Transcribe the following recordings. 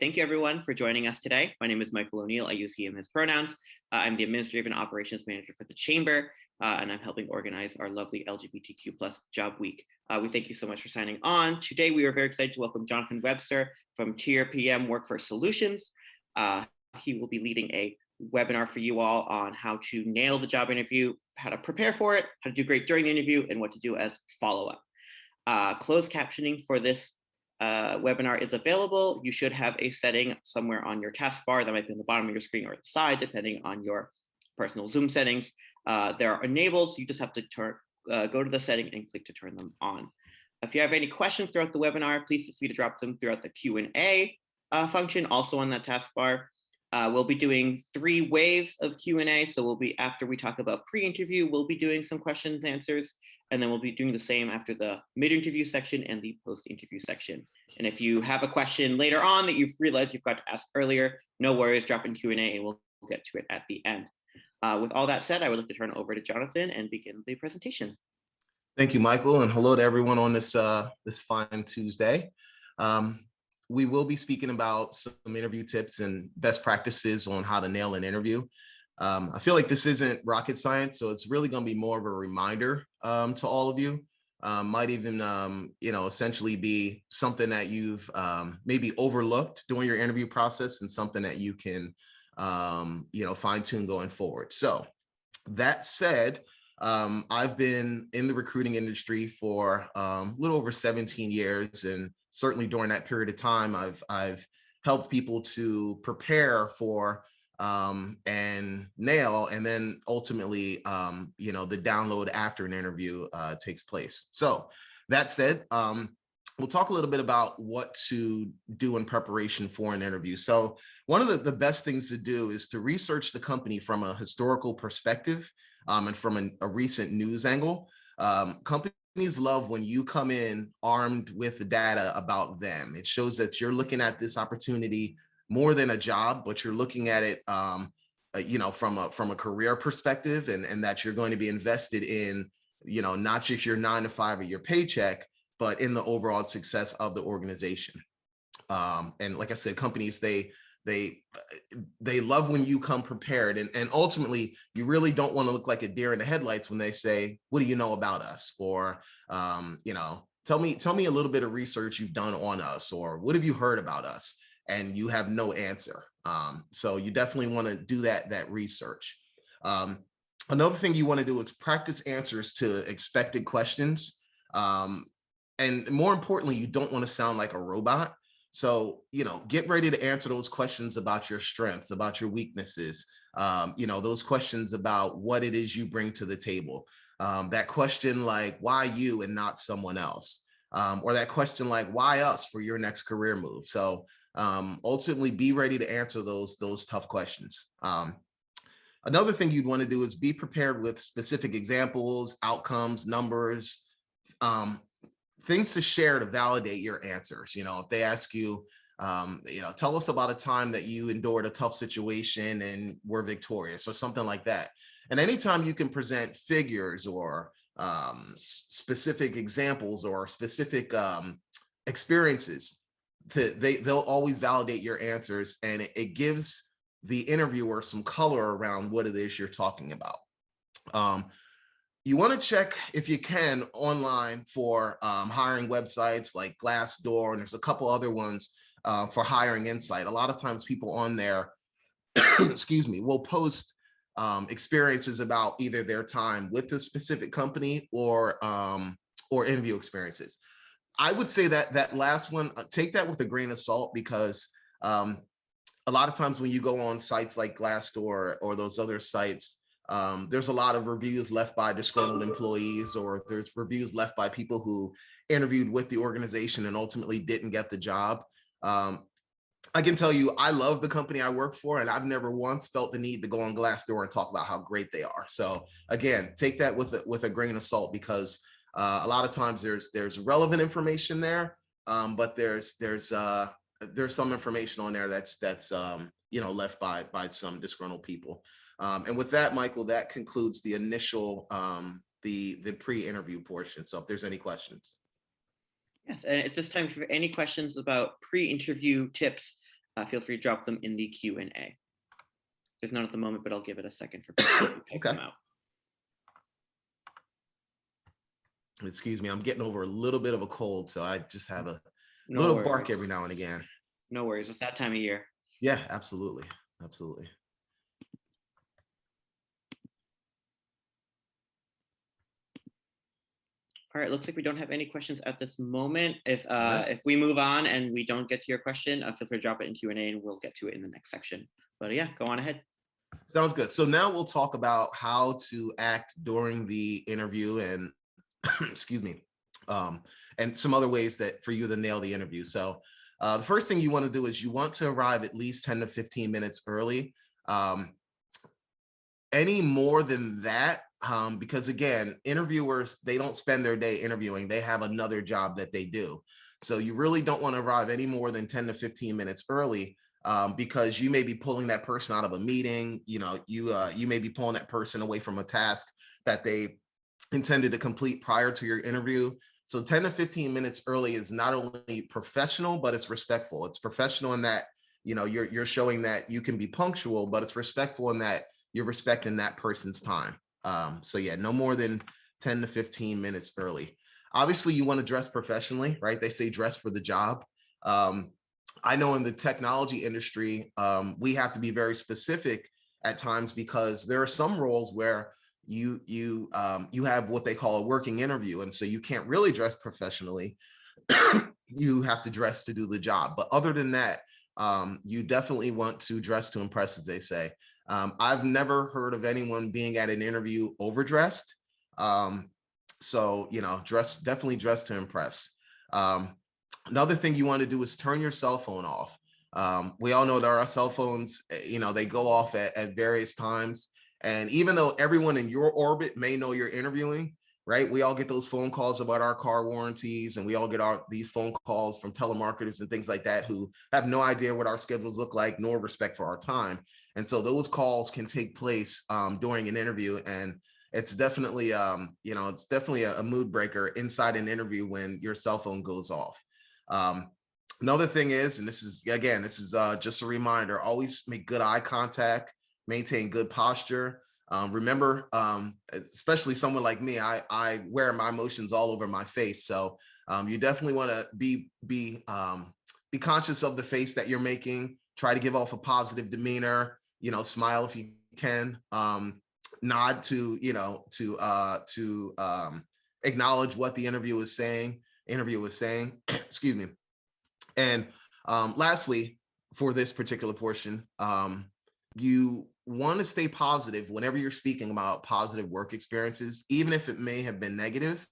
Thank you everyone for joining us today. My name is Michael O'Neill. I use he, him, his pronouns. I'm the Administrative and Operations Manager for the Chamber, and I'm helping organize our lovely LGBTQ plus job week. We thank you so much for signing on. Today, we are very excited to welcome Jonathan Webster from TierPM Workforce Solutions. He will be leading a webinar for you all on how to nail the job interview, how to prepare for it, how to do great during the interview, and what to do as follow-up. Closed captioning for this webinar is available. You should have a setting somewhere on your taskbar that might be on the bottom of your screen or at the side, depending on your personal Zoom settings. They're enabled, so you just have to go to the setting and click to turn them on. If you have any questions throughout the webinar, please feel free to drop them throughout the Q&A function, also on that taskbar. We'll be doing 3 waves of Q&A. So we'll be, after we talk about pre-interview, we'll be doing some questions and answers, and then we'll be doing the same after the mid-interview section and the post-interview section. And if you have a question later on that you've realized you've got to ask earlier, no worries, drop in Q&A and we'll get to it at the end. With all that said, I would like to turn it over to Jonathan and begin the presentation. Thank you, Michael, and hello to everyone on this fine Tuesday. We will be speaking about some interview tips and best practices on how to nail an interview. I feel like this isn't rocket science, so it's really going to be more of a reminder to all of you. Might even, essentially be something that you've maybe overlooked during your interview process and something that you can, fine tune going forward. So that said, I've been in the recruiting industry for a little over 17 years, and certainly during that period of time, I've helped people to prepare for and nail, and then ultimately, the download after an interview takes place. So that said, we'll talk a little bit about what to do in preparation for an interview. So one of the best things to do is to research the company from a historical perspective and from a recent news angle. Companies love when you come in armed with the data about them. It shows that you're looking at this opportunity more than a job, but you're looking at it, from a career perspective, and that you're going to be invested in, not just your 9 to 5 or your paycheck, but in the overall success of the organization. And like I said, companies, they love when you come prepared, and ultimately you really don't want to look like a deer in the headlights when they say, what do you know about us? Or, tell me a little bit of research you've done on us, or what have you heard about us? And you have no answer. So you definitely want to do that research. Another thing you want to do is practice answers to expected questions. And more importantly, you don't want to sound like a robot. So, get ready to answer those questions about your strengths, about your weaknesses, those questions about what it is you bring to the table. That question like, why you and not someone else? Or that question like, why us for your next career move? So ultimately be ready to answer those tough questions. Another thing you'd want to do is be prepared with specific examples, outcomes, numbers, things to share to validate your answers. If they ask you, tell us about a time that you endured a tough situation and were victorious, or something like that. And anytime you can present figures or specific examples or specific experiences, they'll always validate your answers, and it gives the interviewer some color around what it is you're talking about. You want to check, if you can, online for hiring websites like Glassdoor, and there's a couple other ones for Hiring Insight. A lot of times people on there, will post experiences about either their time with the specific company or interview experiences. I would say that last one, take that with a grain of salt, because a lot of times when you go on sites like Glassdoor or those other sites, there's a lot of reviews left by disgruntled employees, or there's reviews left by people who interviewed with the organization and ultimately didn't get the job. I can tell you, I love the company I work for, and I've never once felt the need to go on Glassdoor and talk about how great they are. So again, take that with a grain of salt, because a lot of times there's relevant information there, but there's some information on there that's left by some disgruntled people. And with that, Michael, that concludes the initial the pre-interview portion. So if there's any questions. Yes, and at this time, for any questions about pre-interview tips, feel free to drop them in the Q&A. There's none at the moment, but I'll give it a second for people to pick them out. Excuse me, I'm getting over a little bit of a cold, so I just have a little bark every now and again. No worries, it's that time of year. Yeah, absolutely, absolutely. All right, looks like we don't have any questions at this moment. If we move on and we don't get to your question, feel free to drop it in Q&A and we'll get to it in the next section. But yeah, go on ahead. Sounds good. So now we'll talk about how to act during the interview and excuse me, and some other ways that for you to nail the interview. So the first thing you want to do is you want to arrive at least 10 to 15 minutes early. Any more than that, because again, interviewers, they don't spend their day interviewing. They have another job that they do. So you really don't want to arrive any more than 10 to 15 minutes early, because you may be pulling that person out of a meeting. You may be pulling that person away from a task that they intended to complete prior to your interview. So 10 to 15 minutes early is not only professional, but it's respectful. It's professional in that, you're showing that you can be punctual, but it's respectful in that you're respecting that person's time. So yeah, no more than 10 to 15 minutes early. Obviously, you want to dress professionally, right? They say dress for the job. I know in the technology industry, we have to be very specific at times because there are some roles where you have what they call a working interview, and so you can't really dress professionally. You have to dress to do the job. But other than that, you definitely want to dress to impress, as they say. I've never heard of anyone being at an interview overdressed. So, definitely dress to impress. Another thing you want to do is turn your cell phone off. We all know that our cell phones, they go off at various times. And even though everyone in your orbit may know you're interviewing, right? We all get those phone calls about our car warranties, and we all get these phone calls from telemarketers and things like that who have no idea what our schedules look like, nor respect for our time. And so those calls can take place during an interview, and it's definitely, it's definitely a mood breaker inside an interview when your cell phone goes off. Another thing is, and this is just a reminder, always make good eye contact, maintain good posture. Remember, especially someone like me, I wear my emotions all over my face. So you definitely want to be conscious of the face that you're making. Try to give off a positive demeanor. Smile if you can. Nod to acknowledge what the interviewer is saying. Excuse me. And lastly, for this particular portion, you want to stay positive whenever you're speaking about positive work experiences, even if it may have been negative.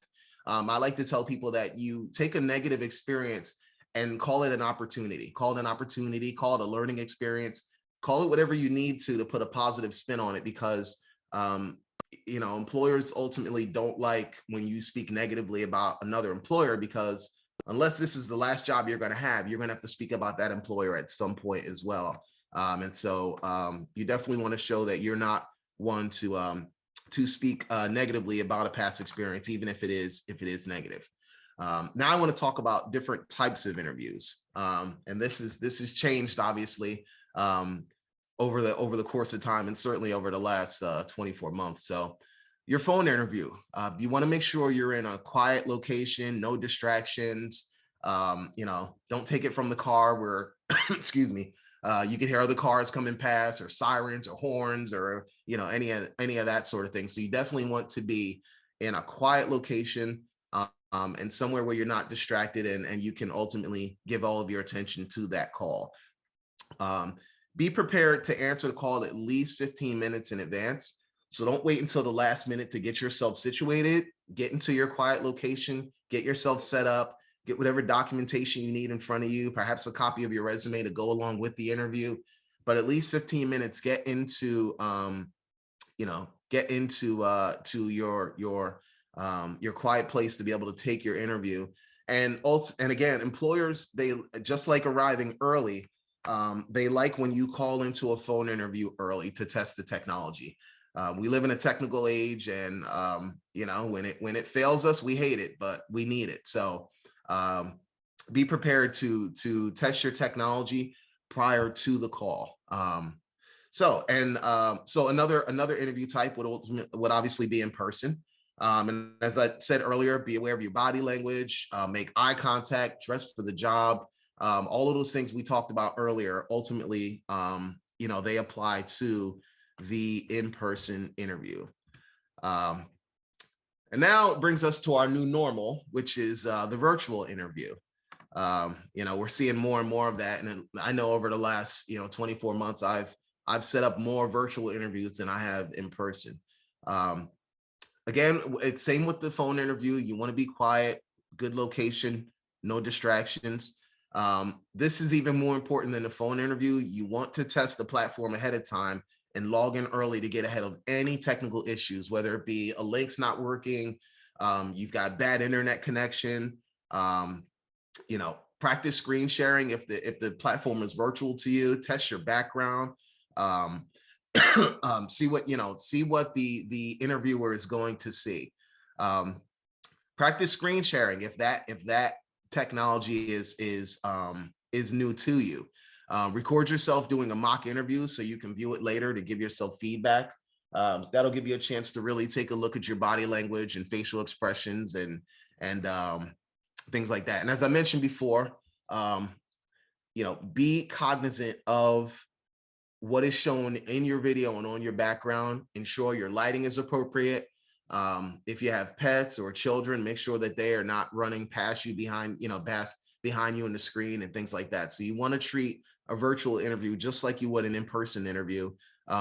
I like to tell people that you take a negative experience and call it an opportunity. Call it a learning experience, call it whatever you need to put a positive spin on it, because employers ultimately don't like when you speak negatively about another employer, because unless this is the last job you're going to have to speak about that employer at some point as well. And so you definitely want to show that you're not one to speak negatively about a past experience, even if it is negative. Now I want to talk about different types of interviews, and this has changed obviously over the course of time, and certainly over the last 24 months. So your phone interview, you want to make sure you're in a quiet location, no distractions. Don't take it from the car where, excuse me, you can hear other cars coming past, or sirens or horns, or any of that sort of thing. So you definitely want to be in a quiet location, and somewhere where you're not distracted, and you can ultimately give all of your attention to that call. Be prepared to answer the call at least 15 minutes in advance. So don't wait until the last minute to get yourself situated. Get into your quiet location, get yourself set up, get whatever documentation you need in front of you, perhaps a copy of your resume to go along with the interview. But at least 15 minutes, get into to your quiet place to be able to take your interview. And again, employers, they just like arriving early. They like when you call into a phone interview early to test the technology. We live in a technical age, and when it fails us, we hate it, but we need it. So be prepared to test your technology. prior to the call. So another interview type would obviously be in person. And as I said earlier, be aware of your body language, make eye contact, dress for the job. All of those things we talked about earlier, ultimately, they apply to the in-person interview. And now it brings us to our new normal, which is the virtual interview. We're seeing more and more of that. And I know over the last, 24 months, I've set up more virtual interviews than I have in person. Again, it's same with the phone interview. You want to be quiet, good location, no distractions. This is even more important than the phone interview. You want to test the platform ahead of time and log in early to get ahead of any technical issues, whether it be a link's not working, you've got bad internet connection, practice screen sharing if the platform is virtual to you, test your background, see what the interviewer is going to see. Practice screen sharing if that technology is new to you. Record yourself doing a mock interview so you can view it later to give yourself feedback. That'll give you a chance to really take a look at your body language and facial expressions and things like that. And as I mentioned before, be cognizant of what is shown in your video and on your background. Ensure your lighting is appropriate. If you have pets or children, make sure that they are not running past you behind you in the screen and things like that. So you want to treat a virtual interview just like you would an in-person interview.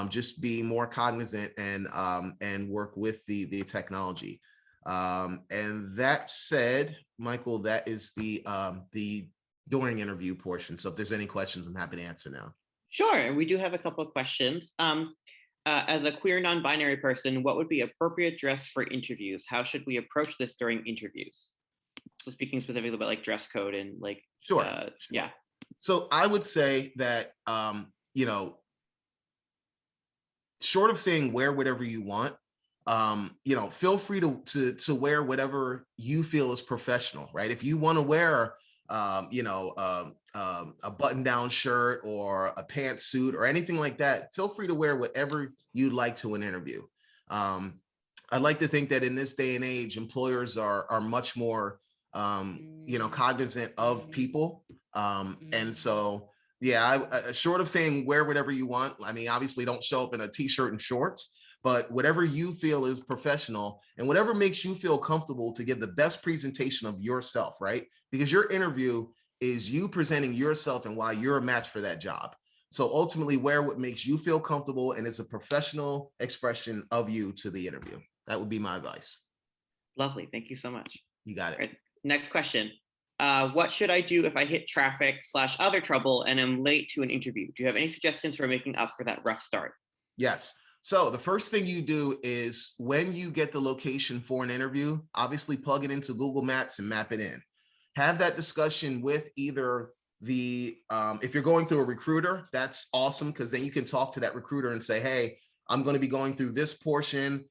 Just be more cognizant and work with the technology. And that said, Michael, that is the during interview portion. So if there's any questions, I'm happy to answer now. Sure, and we do have a couple of questions. As a queer non-binary person, what would be appropriate dress for interviews? How should we approach this during interviews? So speaking specifically about like dress code and like, sure. Yeah. So I would say that, short of saying wear whatever you want, feel free to wear whatever you feel is professional, right? If you want to wear, a button-down shirt or a pantsuit or anything like that, feel free to wear whatever you'd like to an interview. I'd like to think that in this day and age, employers are much more, cognizant of people. And so, yeah, short of saying wear whatever you want, I mean, obviously don't show up in a t-shirt and shorts, but whatever you feel is professional and whatever makes you feel comfortable to give the best presentation of yourself, right? Because your interview is you presenting yourself and why you're a match for that job. So ultimately wear what makes you feel comfortable and is a professional expression of you to the interview. That would be my advice. Lovely. Thank you so much. You got it. Right. Next question. What should I do if I hit traffic / other trouble and am late to an interview? Do you have any suggestions for making up for that rough start? Yes. So the first thing you do is when you get the location for an interview, obviously plug it into Google Maps and map it in. Have that discussion with either if you're going through a recruiter, that's awesome because then you can talk to that recruiter and say, hey, I'm going to be going through this portion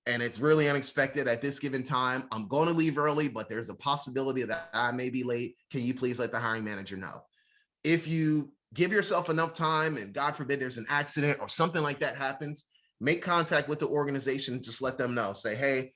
and it's really unexpected at this given time. I'm going to leave early, but there's a possibility that I may be late. Can you please let the hiring manager know? If you give yourself enough time and God forbid there's an accident or something like that happens, make contact with the organization, just let them know. Say, hey,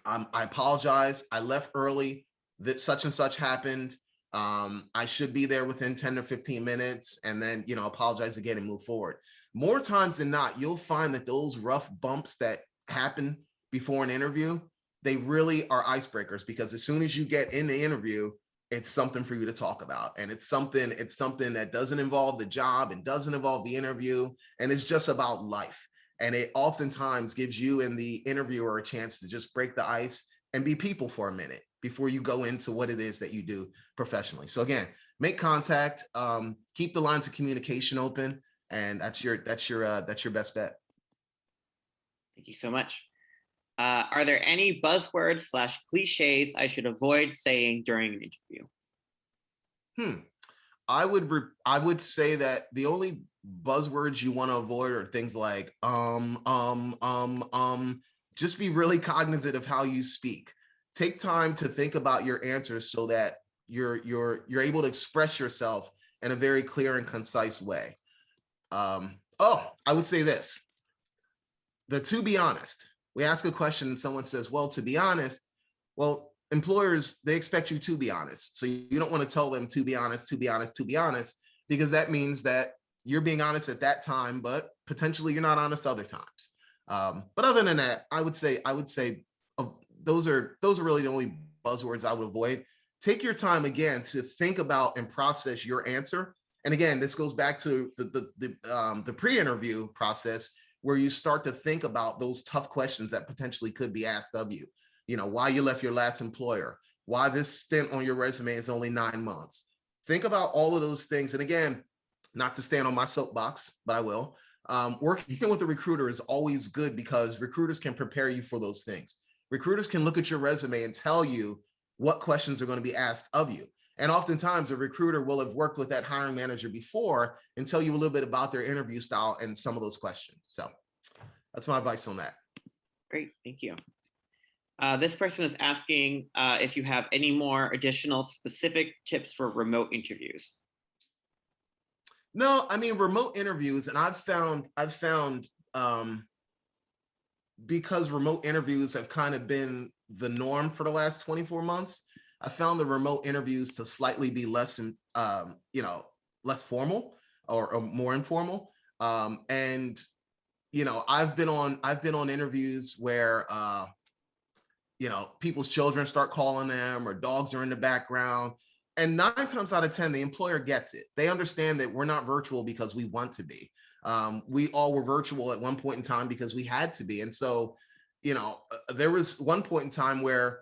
I apologize. I left early, that such and such happened. I should be there within 10 to 15 minutes and then, apologize again and move forward. More times than not, you'll find that those rough bumps that happen before an interview, they really are icebreakers because as soon as you get in the interview, it's something for you to talk about. And it's something that doesn't involve the job and doesn't involve the interview. And it's just about life. And it oftentimes gives you and the interviewer a chance to just break the ice and be people for a minute before you go into what it is that you do professionally. So again, make contact, keep the lines of communication open, and that's your best bet. Thank you so much. Are there any buzzwords / cliches I should avoid saying during an interview? I would say that the only buzzwords you want to avoid are things like just be really cognizant of how you speak. Take time to think about your answers so that you're able to express yourself in a very clear and concise way. I would say this. To be honest, we ask a question and someone says, well, to be honest, well, employers, they expect you to be honest. So you don't want to tell them to be honest, to be honest, to be honest, because that means that you're being honest at that time, but potentially you're not honest other times. But other than that, I would say those are really the only buzzwords I would avoid. Take your time again to think about and process your answer. And again, this goes back to the pre-interview process, where you start to think about those tough questions that potentially could be asked of you. You know, why you left your last employer, why this stint on your resume is only 9 months. Think about all of those things. And again, not to stand on my soapbox, but I will. Working with a recruiter is always good because recruiters can prepare you for those things. Recruiters can look at your resume and tell you what questions are going to be asked of you. And oftentimes a recruiter will have worked with that hiring manager before and tell you a little bit about their interview style and some of those questions. So that's my advice on that. Great, thank you. This person is asking if you have any more additional specific tips for remote interviews. No, I mean, remote interviews, and I've found because remote interviews have kind of been the norm for the last 24 months, I found the remote interviews to slightly be less formal or more informal. And I've been on interviews where people's children start calling them, or dogs are in the background. And 9 times out of 10, the employer gets it. They understand that we're not virtual because we want to be. We all were virtual at one point in time because we had to be. And so, there was one point in time where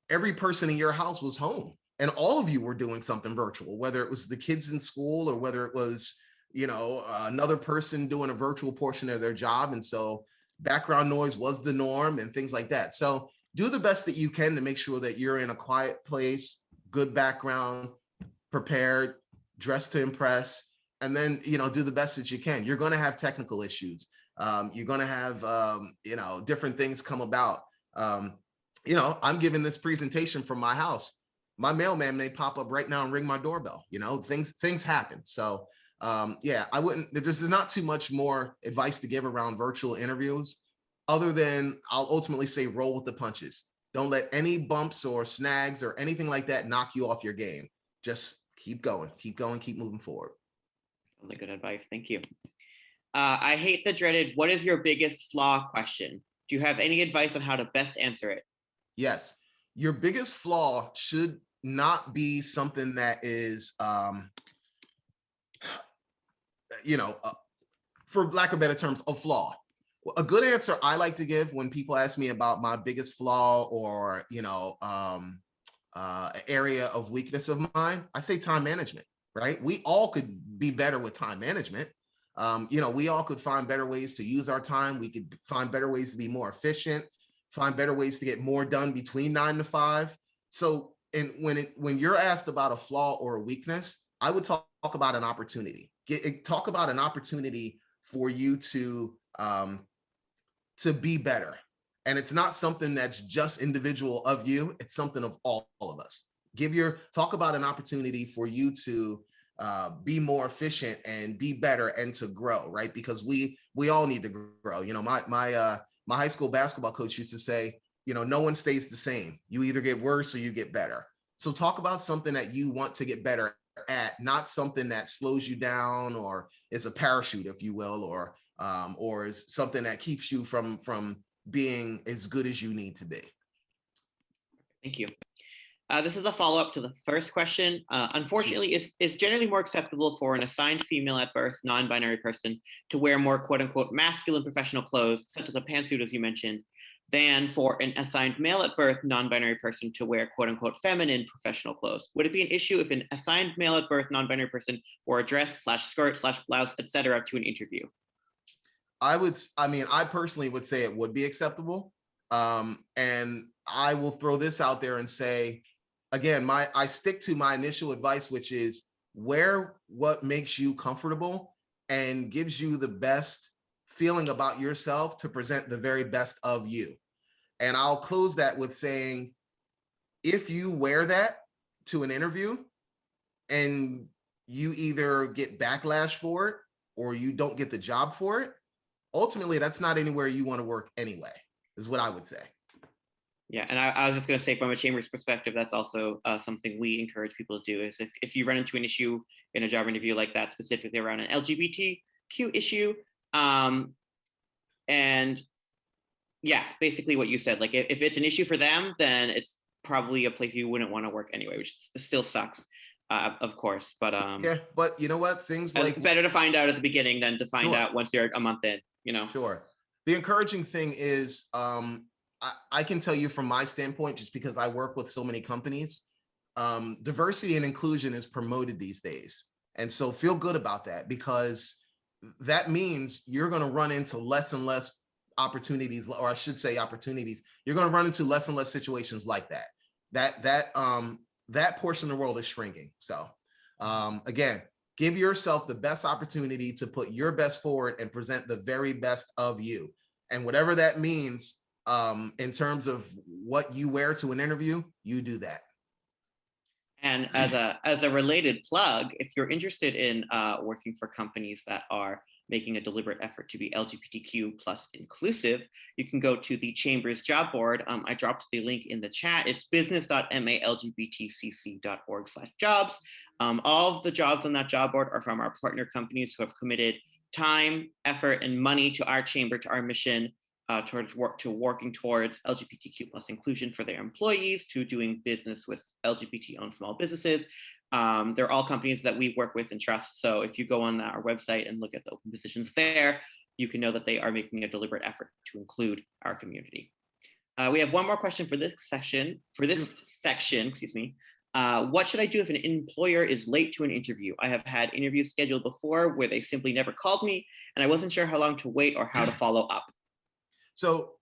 every person in your house was home and all of you were doing something virtual, whether it was the kids in school or whether it was, another person doing a virtual portion of their job. And so background noise was the norm and things like that. So do the best that you can to make sure that you're in a quiet place, good background, prepared, dressed to impress, and then, do the best that you can. You're going to have technical issues. You're going to have, different things come about. I'm giving this presentation from my house. My mailman may pop up right now and ring my doorbell. Things happen. So there's not too much more advice to give around virtual interviews, other than I'll ultimately say roll with the punches. Don't let any bumps or snags or anything like that knock you off your game. Just keep going, keep moving forward. That's good advice. Thank you. I hate the dreaded, what is your biggest flaw question? Do you have any advice on how to best answer it? Yes. Your biggest flaw should not be something that is, for lack of better terms, a flaw. A good answer I like to give when people ask me about my biggest flaw or, area of weakness of mine, I say time management, right? We all could be better with time management. We all could find better ways to use our time. We could find better ways to be more efficient, find better ways to get more done between 9 to 5. So, and when you're asked about a flaw or a weakness, I would talk about an opportunity. Talk about an opportunity for you to be better. And it's not something that's just individual of you. It's something of all of us. Talk about an opportunity for you to be more efficient and be better and to grow, right? Because we all need to grow. My high school basketball coach used to say, no one stays the same. You either get worse or you get better. So talk about something that you want to get better at, not something that slows you down or is a parachute, if you will, or is something that keeps you from being as good as you need to be. Thank you. This is a follow-up to the first question. Unfortunately, it's generally more acceptable for an assigned female at birth, non-binary person to wear more quote-unquote masculine professional clothes, such as a pantsuit, as you mentioned, than for an assigned male at birth, non-binary person to wear quote-unquote feminine professional clothes. Would it be an issue if an assigned male at birth, non-binary person wore a dress / skirt / blouse, etc. to an interview? I personally would say it would be acceptable. And I will throw this out there and say, again, I stick to my initial advice, which is wear what makes you comfortable and gives you the best feeling about yourself to present the very best of you. And I'll close that with saying, if you wear that to an interview and you either get backlash for it or you don't get the job for it, ultimately that's not anywhere you want to work anyway, is what I would say. Yeah, and I was just going to say, from a chamber's perspective, that's also something we encourage people to do, is if you run into an issue in a job interview like that, specifically around an LGBTQ issue, and yeah, basically what you said, like if it's an issue for them, then it's probably a place you wouldn't want to work anyway, which still sucks, of course. But yeah, but you know what? Things like better to find out at the beginning than to find out once you're a month in, you know? Sure. The encouraging thing is, I can tell you from my standpoint, just because I work with so many companies, diversity and inclusion is promoted these days. And so feel good about that, because that means you're going to run into less and less opportunities, or I should say opportunities. You're going to run into less and less situations like that. That portion of the world is shrinking. So again, give yourself the best opportunity to put your best forward and present the very best of you. And whatever that means, in terms of what you wear to an interview, you do that. And as a related plug, if you're interested in working for companies that are making a deliberate effort to be LGBTQ plus inclusive, you can go to the Chamber's job board. I dropped the link in the chat. It's business.malgbtcc.org/jobs. All of the jobs on that job board are from our partner companies who have committed time, effort, and money to our chamber, to our mission, working towards LGBTQ plus inclusion for their employees, to doing business with LGBT-owned small businesses. They're all companies that we work with and trust. So if you go on our website and look at the open positions there, you can know that they are making a deliberate effort to include our community. We have one more question for this section, excuse me. What should I do if an employer is late to an interview? I have had interviews scheduled before where they simply never called me, and I wasn't sure how long to wait or how to follow up. So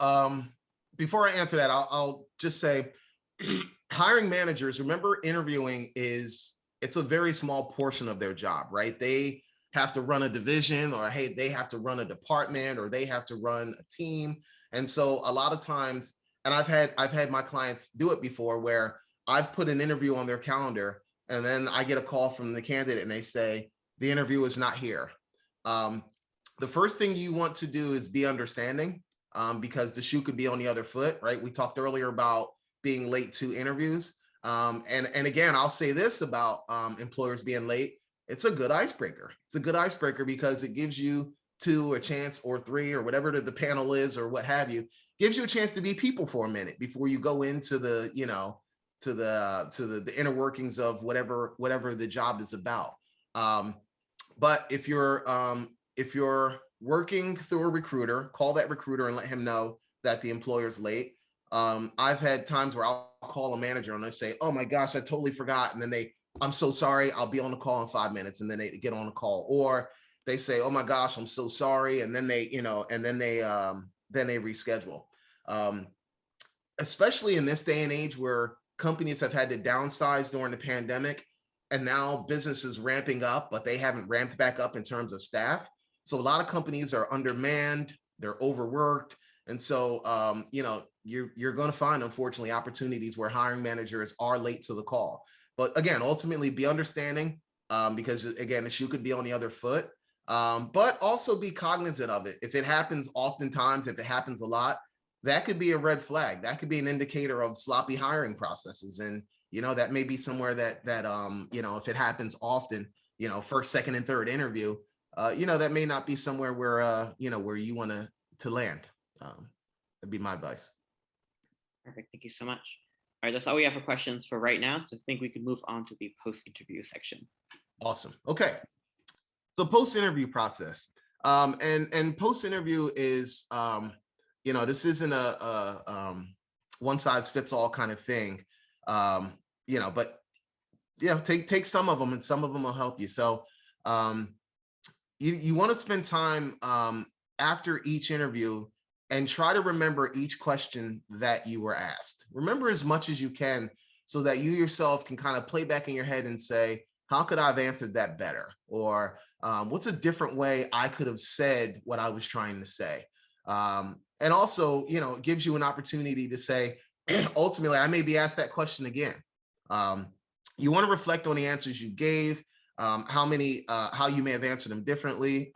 before I answer that, I'll just say, hiring managers, remember, interviewing it's a very small portion of their job, right? They have to run a division, or hey, they have to run a department, or they have to run a team. And so a lot of times, and I've had my clients do it before, where I've put an interview on their calendar and then I get a call from the candidate and they say, the interview is not here. The first thing you want to do is be understanding, because the shoe could be on the other foot, right? We talked earlier about being late to interviews. And again, I'll say this about employers being late. It's a good icebreaker. It's a good icebreaker because it gives you two, a chance, or three, or whatever the panel is, or what have you, gives you a chance to be people for a minute before you go into the, to the inner workings of whatever the job is about. But if you're working through a recruiter, call that recruiter and let him know that the employer's late. I've had times where I'll call a manager and they say, oh my gosh, I totally forgot. And then I'm so sorry, I'll be on the call in 5 minutes. And then they get on the call, or they say, oh my gosh, I'm so sorry. And then they reschedule. Especially in this day and age where companies have had to downsize during the pandemic, and now business is ramping up, but they haven't ramped back up in terms of staff. So a lot of companies are undermanned, they're overworked. And so, you're going to find, unfortunately, opportunities where hiring managers are late to the call. But again, ultimately be understanding, because again, the shoe could be on the other foot, but also be cognizant of it. If it happens oftentimes, if it happens a lot, that could be a red flag. That could be an indicator of sloppy hiring processes. And, that may be somewhere that if it happens often, first, second, and third interview, that may not be somewhere where, where you want to land. That'd be my advice. Perfect. Thank you so much. All right, that's all we have for questions for right now. So I think we can move on to the post-interview section. Awesome. Okay. So post-interview process. And post-interview is, this isn't a one-size-fits-all kind of thing. But take some of them, and some of them will help you. So you want to spend time after each interview and try to remember each question that you were asked. Remember as much as you can, so that you yourself can kind of play back in your head and say, how could I have answered that better? Or what's a different way I could have said what I was trying to say? And also, it gives you an opportunity to say, ultimately, I may be asked that question again. You want to reflect on the answers you gave. how you may have answered them differently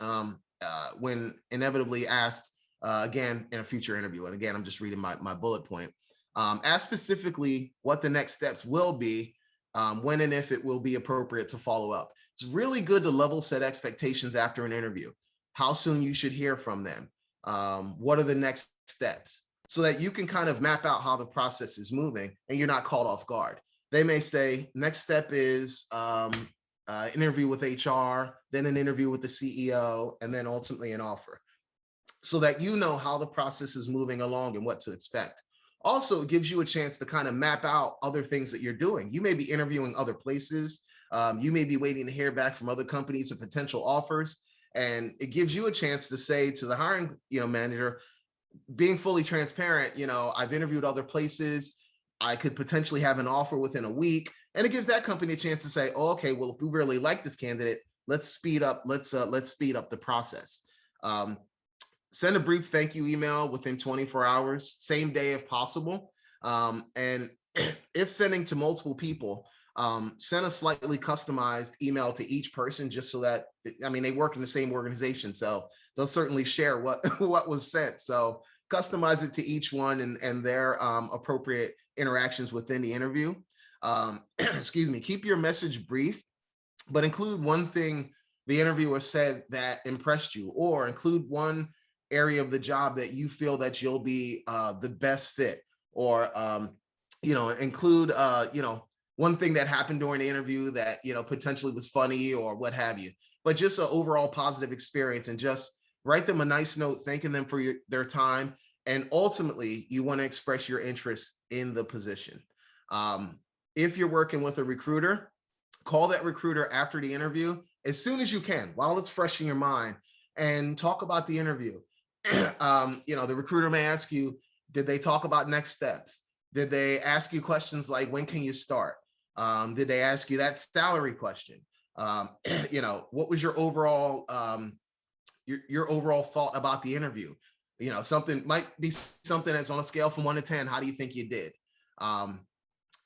when inevitably asked again in a future interview. And again, I'm just reading my bullet point. Ask specifically what the next steps will be, when and if it will be appropriate to follow up. It's really good to level set expectations after an interview. How soon you should hear from them. What are the next steps? So that you can kind of map out how the process is moving and you're not caught off guard. They may say, next step is interview with HR, then an interview with the CEO, and then ultimately an offer. So that you know how the process is moving along and what to expect. Also, it gives you a chance to kind of map out other things that you're doing. You may be interviewing other places. You may be waiting to hear back from other companies and potential offers. And it gives you a chance to say to the hiring manager, being fully transparent, I've interviewed other places. I could potentially have an offer within a week. And it gives that company a chance to say, oh, okay, well, if we really like this candidate, let's speed up the process. Send a brief thank you email within 24 hours, same day if possible. And if sending to multiple people, send a slightly customized email to each person, just so that, they work in the same organization, so they'll certainly share what was sent. So customize it to each one and their appropriate interactions within the interview. Excuse me, keep your message brief, but include one thing the interviewer said that impressed you, or include one area of the job that you feel that you'll be the best fit, or include one thing that happened during the interview that potentially was funny or what have you, but just an overall positive experience, and just write them a nice note thanking them for their time. And ultimately, you want to express your interest in the position. If you're working with a recruiter, call that recruiter after the interview as soon as you can, while it's fresh in your mind, and talk about the interview. The recruiter may ask you, did they talk about next steps? Did they ask you questions like, when can you start? Did they ask you that salary question? What was your overall your overall thought about the interview? Something might be something that's on a scale from 1 to 10. How do you think you did?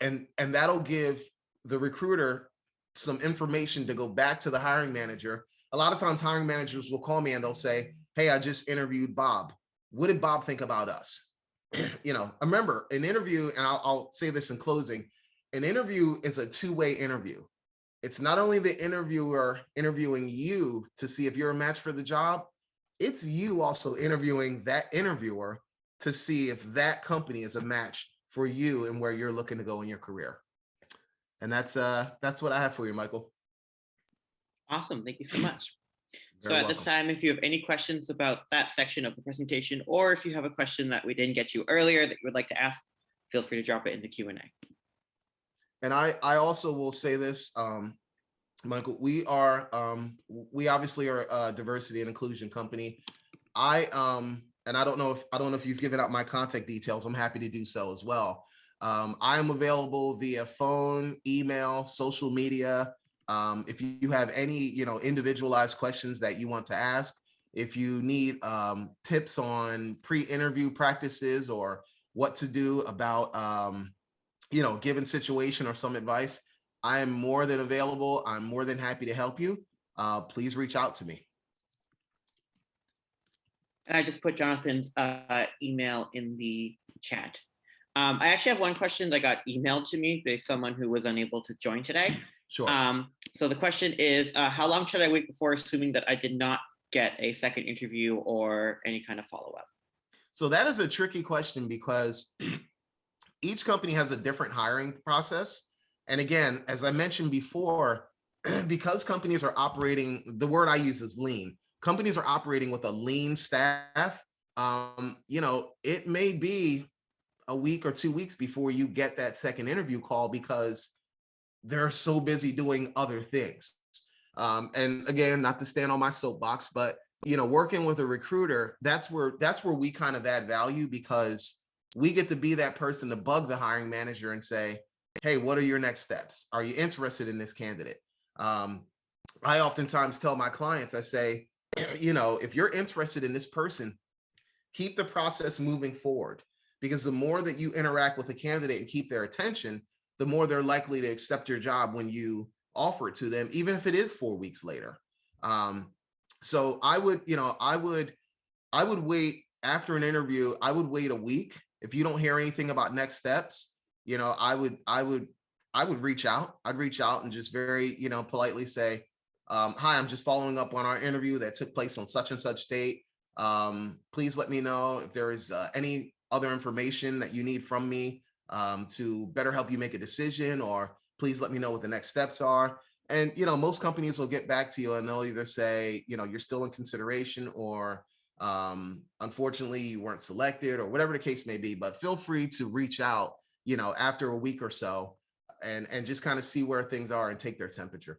And that'll give the recruiter some information to go back to the hiring manager. A lot of times hiring managers will call me and they'll say, hey, I just interviewed Bob. What did Bob think about us? Remember, an interview, and I'll say this in closing, an interview is a two-way interview. It's not only the interviewer interviewing you to see if you're a match for the job, it's you also interviewing that interviewer to see if that company is a match for you and where you're looking to go in your career. And that's what I have for you, Michael. Awesome. Thank you so much. You're so at welcome. this time, if you have any questions about that section of the presentation, or if you have a question that we didn't get to earlier that you would like to ask, feel free to drop it in the Q&A. And I also will say this, Michael, we obviously are a diversity and inclusion company. And I don't know if you've given out my contact details. I'm happy to do so as well. I am available via phone, email, social media. If you have any, individualized questions that you want to ask, if you need tips on pre-interview practices or what to do about, given situation or some advice, I am more than available. I'm more than happy to help you. Please reach out to me. And I just put Jonathan's email in the chat. I actually have one question that got emailed to me by someone who was unable to join today. Sure. So the question is, how long should I wait before assuming that I did not get a second interview or any kind of follow-up? So that is a tricky question because each company has a different hiring process. And again, as I mentioned before, because companies are operating, the word I use is lean. Companies are operating with a lean staff. It may be a week or 2 weeks before you get that second interview call because they're so busy doing other things. And again, not to stand on my soapbox, but working with a recruiter, that's where we kind of add value, because we get to be that person to bug the hiring manager and say, hey, what are your next steps? Are you interested in this candidate? I oftentimes tell my clients, I say, if you're interested in this person, keep the process moving forward, because the more that you interact with a candidate and keep their attention, the more they're likely to accept your job when you offer it to them, even if it is 4 weeks later. So I would wait after an interview. I would wait a week. If you don't hear anything about next steps, I would reach out. I'd reach out and just very, politely say, hi, I'm just following up on our interview that took place on such and such date. Please let me know if there is any other information that you need from me to better help you make a decision, or please let me know what the next steps are. And, most companies will get back to you and they'll either say, you're still in consideration, or unfortunately you weren't selected, or whatever the case may be. But feel free to reach out, after a week or so, and just kind of see where things are and take their temperature.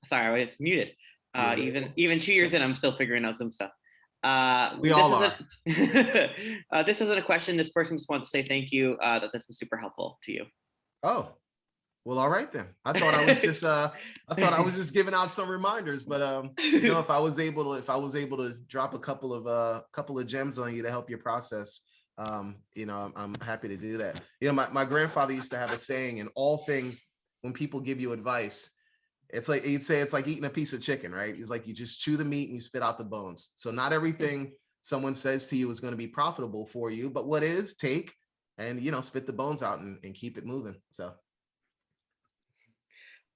Sorry, it's muted. Even 2 years in, I'm still figuring out some stuff. We all are. This isn't a question. This person just wanted to say thank you, that this was super helpful to you. Oh, well, all right then. I thought I was just giving out some reminders, but if I was able to drop a couple of gems on you to help your process, I'm happy to do that. My grandfather used to have a saying: in all things, when people give you advice, it's like, he'd say, it's like eating a piece of chicken, right? He's like, you just chew the meat and you spit out the bones. So not everything someone says to you is going to be profitable for you, but what is, take and, spit the bones out and keep it moving. So.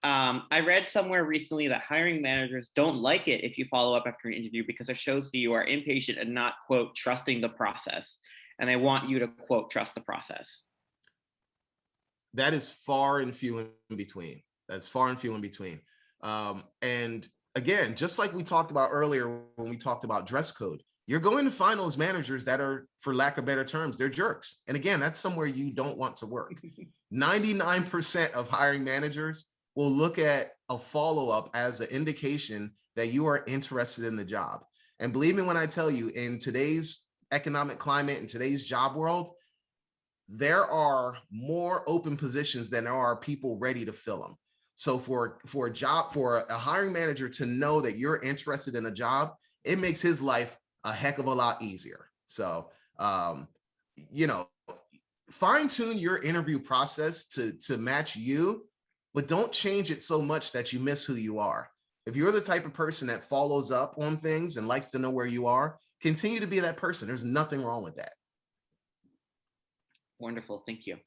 I read somewhere recently that hiring managers don't like it if you follow up after an interview, because it shows that you are impatient and not, quote, trusting the process. And they want you to, quote, trust the process. That is far and few in between. That's far and few in between. And again, just like we talked about earlier when we talked about dress code, you're going to find those managers that are, for lack of better terms, they're jerks. And again, that's somewhere you don't want to work. 99% of hiring managers will look at a follow-up as an indication that you are interested in the job. And believe me when I tell you, in today's economic climate, in today's job world, there are more open positions than there are people ready to fill them. So for a hiring manager to know that you're interested in a job, it makes his life a heck of a lot easier. So, fine tune your interview process to match you, but don't change it so much that you miss who you are. If you're the type of person that follows up on things and likes to know where you are, continue to be that person. There's nothing wrong with that. Wonderful. Thank you.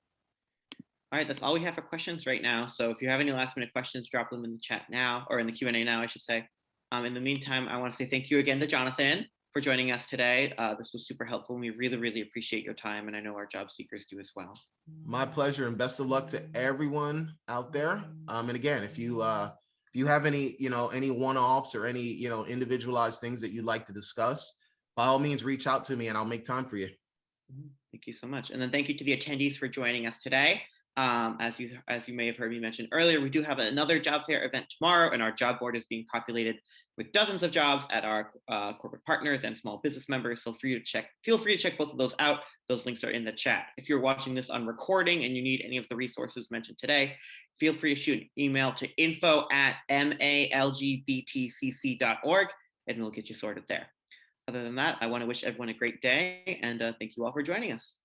All right, that's all we have for questions right now. So if you have any last minute questions, drop them in the chat now, or in the Q&A now, I should say. In the meantime, I want to say thank you again to Jonathan for joining us today. This was super helpful, and we really, really appreciate your time, and I know our job seekers do as well. My pleasure, and best of luck to everyone out there. And again, if you have any, any one-offs or any, individualized things that you'd like to discuss, by all means, reach out to me and I'll make time for you. Thank you so much. And then thank you to the attendees for joining us today. As you may have heard me mention earlier, we do have another job fair event tomorrow, and our job board is being populated with dozens of jobs at our corporate partners and small business members. So feel free to check both of those out. Those links are in the chat. If you're watching this on recording and you need any of the resources mentioned today, feel free to shoot an email to info@malgbtcc.org, and we'll get you sorted there. Other than that, I want to wish everyone a great day, and thank you all for joining us.